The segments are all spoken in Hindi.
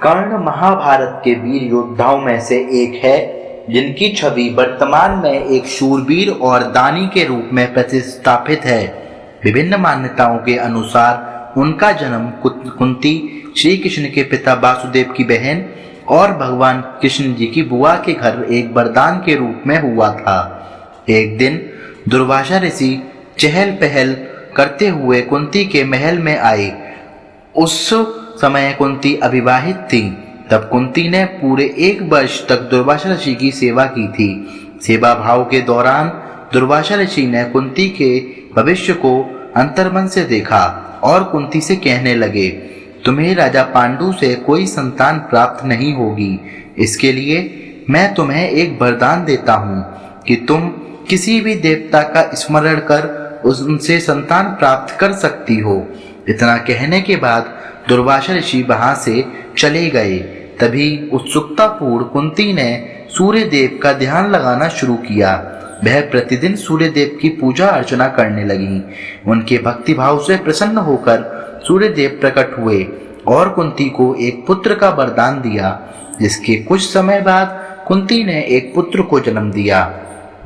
कर्ण महाभारत के वीर योद्धाओं में से एक है, जिनकी छवि वर्तमान में एक शूरवीर और दानी के रूप में प्रतिस्थापित है। विभिन्न मान्यताओं के अनुसार उनका जन्म कुंती, श्री कृष्ण के पिता वासुदेव की बहन और भगवान कृष्ण जी की बुआ के घर एक वरदान के रूप में हुआ था। एक दिन दुर्वासा ऋषि चहल पहल करते हुए कुंती के महल में आए। उस समय कुंती अविवाहित थी। तब कुंती ने पूरे 1 वर्ष तक दुर्वासा ऋषि की सेवा की थी। सेवा भाव के दौरान दुर्वासा ऋषि ने कुंती के भविष्य को अंतर्मन से देखा और कुंती से कहने लगे, तुम्हें राजा पांडु से कोई संतान प्राप्त नहीं होगी। इसके लिए मैं तुम्हें एक वरदान देता हूँ कि तुम किसी भी देवता का स्मरण कर उनसे संतान प्राप्त कर सकती हो। इतना कहने के बाद दुर्वासा ऋषि वहां से चले गए। तभी उत्सुकतापूर्ण कुंती ने सूर्य देव का ध्यान लगाना शुरू किया। वह प्रतिदिन सूर्य देव की पूजा अर्चना करने लगी। उनके भक्तिभाव से प्रसन्न होकर सूर्य देव प्रकट हुए और कुंती को एक पुत्र का वरदान दिया। जिसके कुछ समय बाद कुंती ने एक पुत्र को जन्म दिया,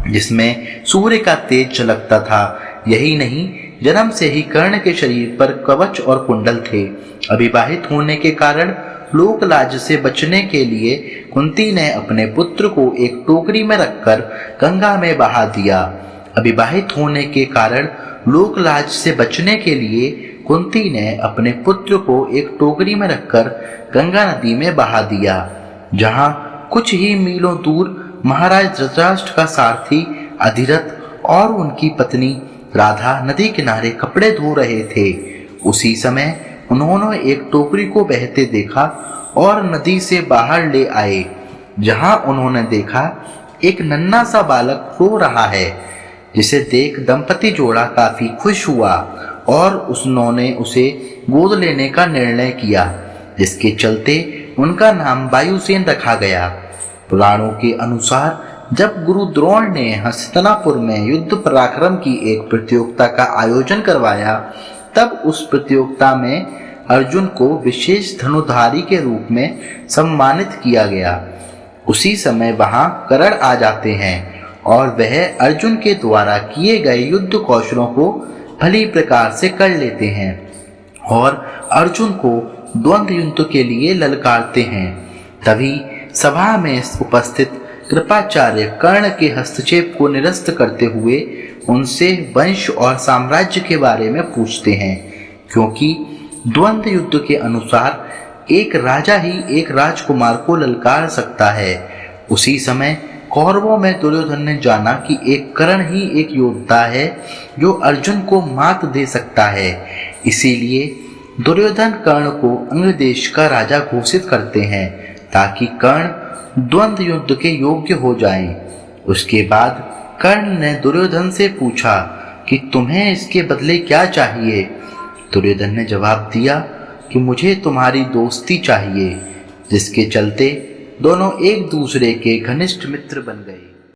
जिसमें सूर्य का तेज झलकता था। यही नहीं, जन्म से ही कर्ण के शरीर पर कवच और कुंडल थे। अविवाहित होने के कारण लोक लाज से बचने के लिए कुंती ने अपने पुत्र को एक टोकरी में रखकर गंगा में बहा दिया। अविवाहित होने के कारण लोक लाज से बचने के लिए कुंती ने अपने पुत्र को एक टोकरी में रखकर गंगा नदी में बहा दिया, जहां कुछ ही मीलों दूर महाराज धृतराष्ट्र का सारथी अधिरथ और उनकी पत्नी राधा नदी किनारे कपड़े धो रहे थे। उसी समय उन्होंने एक टोकरी को बहते देखा और नदी से बाहर ले आए, जहां उन्होंने देखा एक नन्हा सा बालक रो रहा है, जिसे देख दंपति जोड़ा काफी खुश हुआ और उन्होंने उसे गोद लेने का निर्णय किया, जिसके चलते उनका नाम वायुसेन रखा गया। पुराणों के अनुसार जब गुरु द्रोण ने हस्तिनापुर में युद्ध पराक्रम की एक प्रतियोगिता का आयोजन करवाया, तब उस प्रतियोगिता में अर्जुन को विशेष धनुधारी के रूप में सम्मानित किया गया। उसी समय वहां कर्ण आ जाते हैं और वह अर्जुन के द्वारा किए गए युद्ध कौशलों को भली प्रकार से कर लेते हैं और अर्जुन को द्वंद्व युद्ध के लिए ललकारते हैं। तभी सभा में उपस्थित कृपाचार्य कर्ण के हस्तक्षेप को निरस्त करते हुए उनसे वंश और साम्राज्य के बारे में पूछते हैं, क्योंकि द्वंद्व युद्ध के अनुसार एक राजा ही एक राजकुमार को ललकार सकता है। उसी समय कौरवों में दुर्योधन ने जाना कि एक कर्ण ही एक योद्धा है जो अर्जुन को मात दे सकता है। इसीलिए दुर्योधन कर्ण को अंग देश का राजा घोषित करते हैं, ताकि कर्ण द्वंद्व युद्ध के योग्य हो जाएं। उसके बाद कर्ण ने दुर्योधन से पूछा कि तुम्हें इसके बदले क्या चाहिए। दुर्योधन ने जवाब दिया कि मुझे तुम्हारी दोस्ती चाहिए, जिसके चलते दोनों एक दूसरे के घनिष्ठ मित्र बन गए।